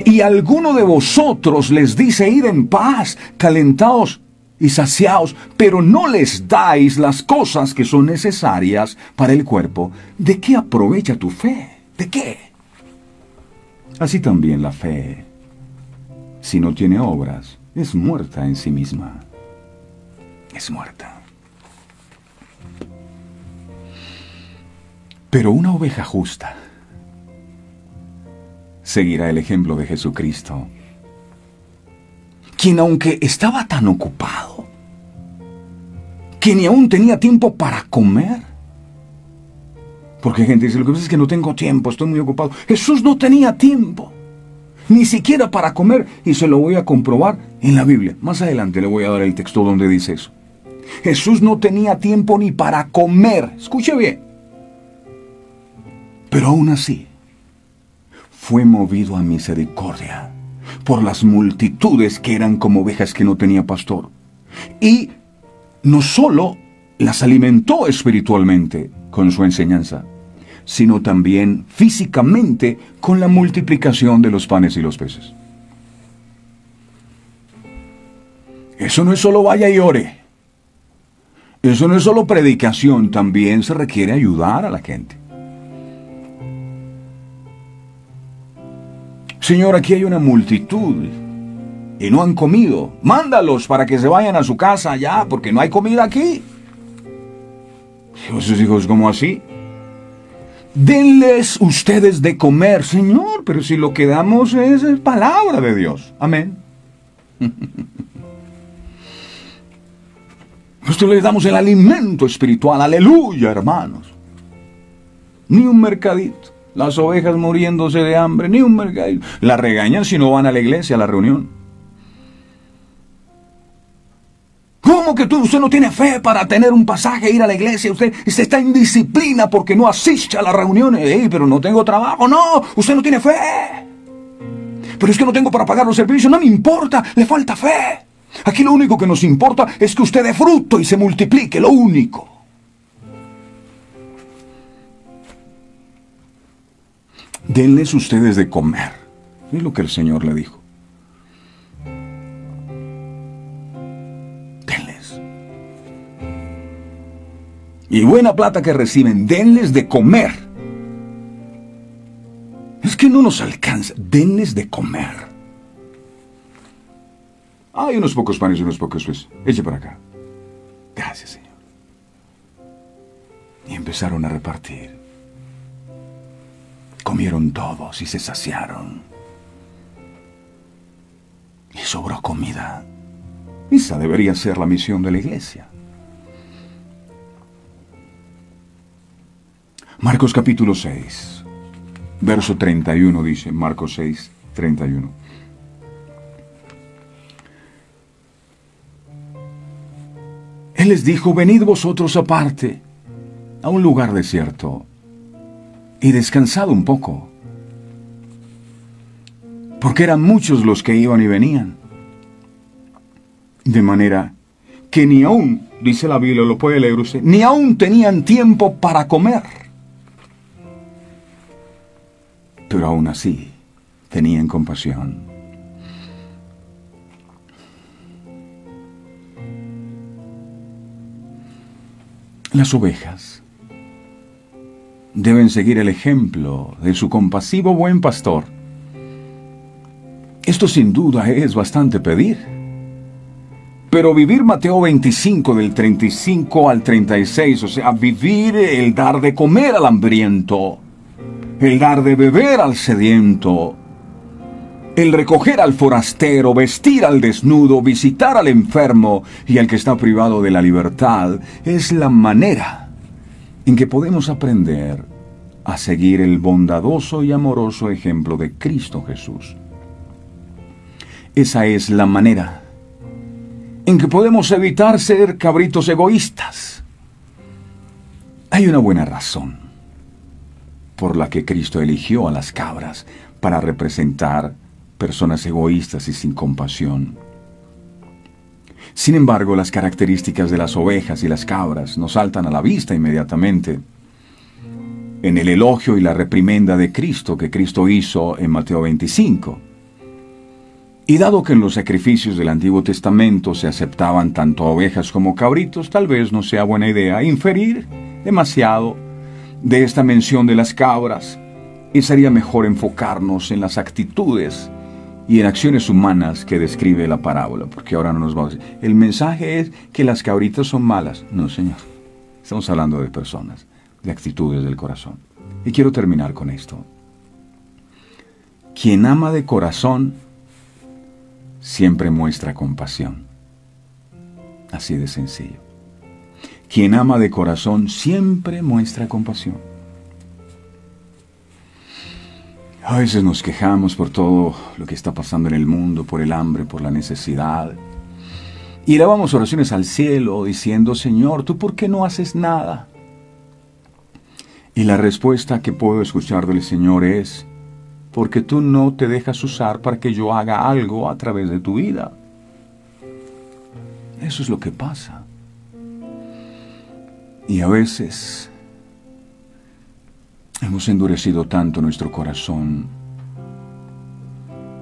y alguno de vosotros les dice, id en paz, calentaos y saciaos, pero no les dais las cosas que son necesarias para el cuerpo, ¿de qué aprovecha tu fe? ¿De qué? Así también la fe, si no tiene obras, es muerta en sí misma. Es muerta. Pero una oveja justa seguirá el ejemplo de Jesucristo, quien aunque estaba tan ocupado, que ni aún tenía tiempo para comer, porque gente dice, lo que pasa es que no tengo tiempo, estoy muy ocupado. Jesús no tenía tiempo, ni siquiera para comer, y se lo voy a comprobar en la Biblia. Más adelante le voy a dar el texto donde dice eso. Jesús no tenía tiempo ni para comer, escuche bien, pero aún así fue movido a misericordia por las multitudes que eran como ovejas que no tenía pastor. Y no solo las alimentó espiritualmente con su enseñanza, sino también físicamente con la multiplicación de los panes y los peces. Eso no es solo vaya y ore. Eso no es solo predicación, también se requiere ayudar a la gente. Señor, aquí hay una multitud y no han comido. Mándalos para que se vayan a su casa ya, porque no hay comida aquí. Sus hijos, ¿cómo así? Denles ustedes de comer, Señor, pero si lo que damos es palabra de Dios. Amén. Nosotros les damos el alimento espiritual. Aleluya, hermanos. Ni un mercadito. Las ovejas muriéndose de hambre, ni un mercadito. La regañan si no van a la iglesia, a la reunión. ¿Cómo que usted no tiene fe para tener un pasaje e ir a la iglesia? Usted está en disciplina porque no asiste a las reuniones. Pero no tengo trabajo. No, usted no tiene fe. Pero es que no tengo para pagar los servicios. No me importa, le falta fe. Aquí lo único que nos importa es que usted dé fruto y se multiplique, lo único. Denles ustedes de comer. Es lo que el Señor le dijo. Denles. Y buena plata que reciben, denles de comer. Es que no nos alcanza. Denles de comer. Hay unos pocos panes y unos pocos peces. Eche para acá. Gracias, Señor. Y empezaron a repartir. Comieron todos y se saciaron. Y sobró comida. Esa debería ser la misión de la iglesia. Marcos capítulo 6, verso 31 dice, Marcos 6, 31. Él les dijo, venid vosotros aparte, a un lugar desierto, y descansad un poco, porque eran muchos los que iban y venían, de manera que ni aún, dice la Biblia, lo puede leer usted, ni aún tenían tiempo para comer, pero aún así tenían compasión. Las ovejas deben seguir el ejemplo de su compasivo buen pastor. Esto sin duda es bastante pedir. Pero vivir Mateo 25 del 35 al 36, o sea, vivir el dar de comer al hambriento, el dar de beber al sediento, el recoger al forastero, vestir al desnudo, visitar al enfermo y al que está privado de la libertad, es la manera en que podemos aprender a seguir el bondadoso y amoroso ejemplo de Cristo Jesús. Esa es la manera en que podemos evitar ser cabritos egoístas. Hay una buena razón por la que Cristo eligió a las cabras para representar personas egoístas y sin compasión. Sin embargo, las características de las ovejas y las cabras nos saltan a la vista inmediatamente en el elogio y la reprimenda de Cristo que Cristo hizo en Mateo 25. Y dado que en los sacrificios del Antiguo Testamento se aceptaban tanto ovejas como cabritos, tal vez no sea buena idea inferir demasiado de esta mención de las cabras, y sería mejor enfocarnos en las actitudes y en acciones humanas que describe la parábola, porque ahora no nos va a decir, el mensaje es que las cabritas son malas. No, Señor, estamos hablando de personas, de actitudes del corazón. Y quiero terminar con esto. Quien ama de corazón siempre muestra compasión. Así de sencillo. Quien ama de corazón siempre muestra compasión. A veces nos quejamos por todo lo que está pasando en el mundo, por el hambre, por la necesidad. Y elevamos oraciones al cielo diciendo, Señor, ¿tú por qué no haces nada? Y la respuesta que puedo escuchar del Señor es, porque tú no te dejas usar para que yo haga algo a través de tu vida. Eso es lo que pasa. Y a veces hemos endurecido tanto nuestro corazón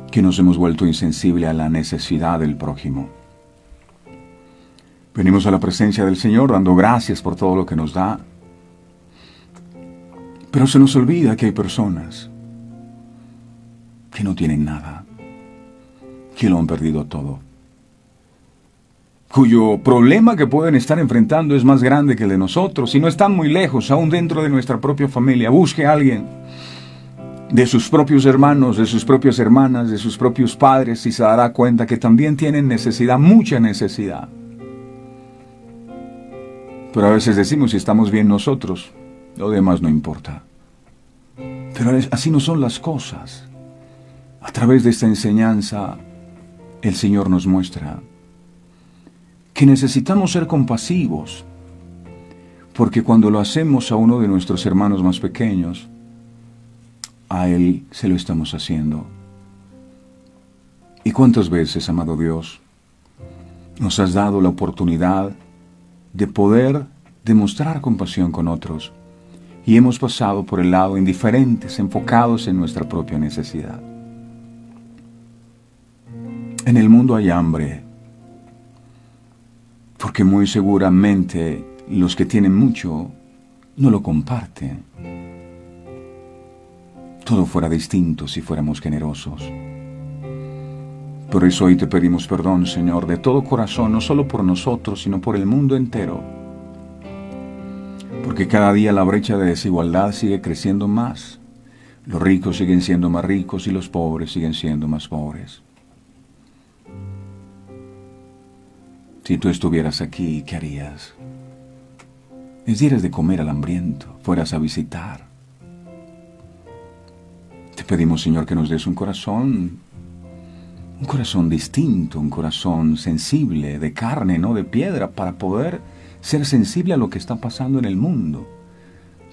que nos hemos vuelto insensibles a la necesidad del prójimo. Venimos a la presencia del Señor dando gracias por todo lo que nos da, pero se nos olvida que hay personas que no tienen nada, que lo han perdido todo, cuyo problema que pueden estar enfrentando es más grande que el de nosotros y no están muy lejos, aún dentro de nuestra propia familia. Busque a alguien de sus propios hermanos, de sus propias hermanas, de sus propios padres y se dará cuenta que también tienen necesidad, mucha necesidad. Pero a veces decimos, si estamos bien nosotros, lo demás no importa. Pero así no son las cosas. A través de esta enseñanza, el Señor nos muestra que necesitamos ser compasivos, porque cuando lo hacemos a uno de nuestros hermanos más pequeños, a Él se lo estamos haciendo. ¿Y cuántas veces, amado Dios, nos has dado la oportunidad de poder demostrar compasión con otros y hemos pasado por el lado indiferentes, enfocados en nuestra propia necesidad? En el mundo hay hambre, porque muy seguramente los que tienen mucho no lo comparten. Todo fuera distinto si fuéramos generosos. Por eso hoy te pedimos perdón, Señor, de todo corazón, no solo por nosotros, sino por el mundo entero. Porque cada día la brecha de desigualdad sigue creciendo más. Los ricos siguen siendo más ricos y los pobres siguen siendo más pobres. Si tú estuvieras aquí, ¿qué harías? Les dieras de comer al hambriento, fueras a visitar. Te pedimos, Señor, que nos des un corazón distinto, un corazón sensible, de carne, no de piedra, para poder ser sensible a lo que está pasando en el mundo.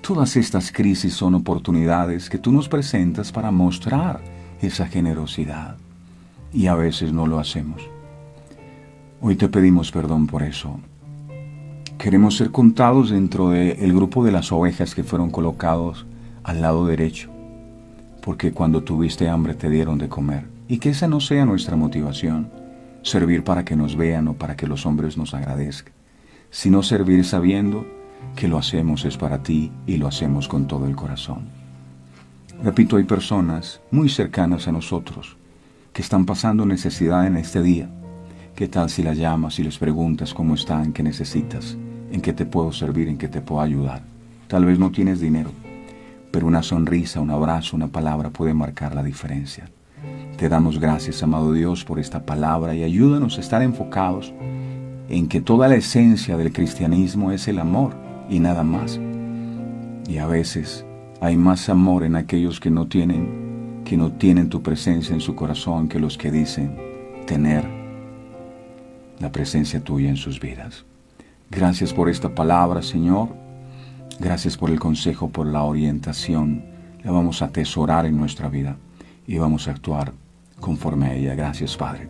Todas estas crisis son oportunidades que tú nos presentas para mostrar esa generosidad, y a veces no lo hacemos. Hoy te pedimos perdón por eso. Queremos ser contados dentro del grupo de las ovejas que fueron colocados al lado derecho, porque cuando tuviste hambre te dieron de comer. Y que esa no sea nuestra motivación, servir para que nos vean o para que los hombres nos agradezcan, sino servir sabiendo que lo hacemos es para ti y lo hacemos con todo el corazón. Repito, hay personas muy cercanas a nosotros que están pasando necesidad en este día. ¿Qué tal si las llamas y les preguntas cómo están, qué necesitas, en qué te puedo servir, en qué te puedo ayudar? Tal vez no tienes dinero, pero una sonrisa, un abrazo, una palabra puede marcar la diferencia. Te damos gracias, amado Dios, por esta palabra y ayúdanos a estar enfocados en que toda la esencia del cristianismo es el amor y nada más. Y a veces hay más amor en aquellos que no tienen tu presencia en su corazón que los que dicen tener la presencia tuya en sus vidas. Gracias por esta palabra, Señor. Gracias por el consejo, por la orientación. La vamos a atesorar en nuestra vida y vamos a actuar conforme a ella. Gracias, Padre.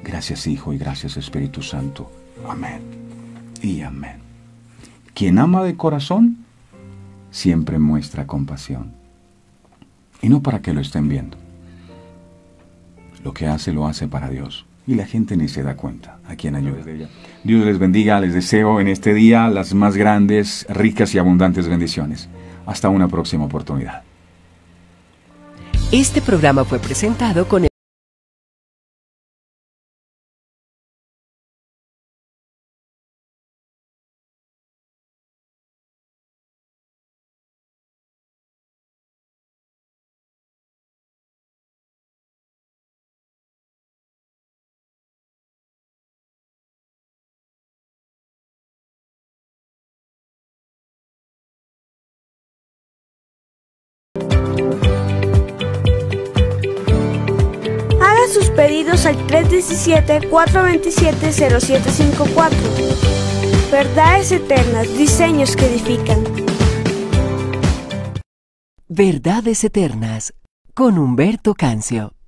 Gracias, Hijo, y gracias, Espíritu Santo. Amén y amén. Quien ama de corazón siempre muestra compasión. Y no para que lo estén viendo. Lo que hace, lo hace para Dios. Y la gente ni se da cuenta a quien ayuda. Dios les bendiga. Les deseo en este día las más grandes, ricas y abundantes bendiciones. Hasta una próxima oportunidad.
Este programa fue presentado con el
sus pedidos al 317-427-0754. Verdades eternas, diseños que edifican.
Verdades Eternas, con Humberto Cancio.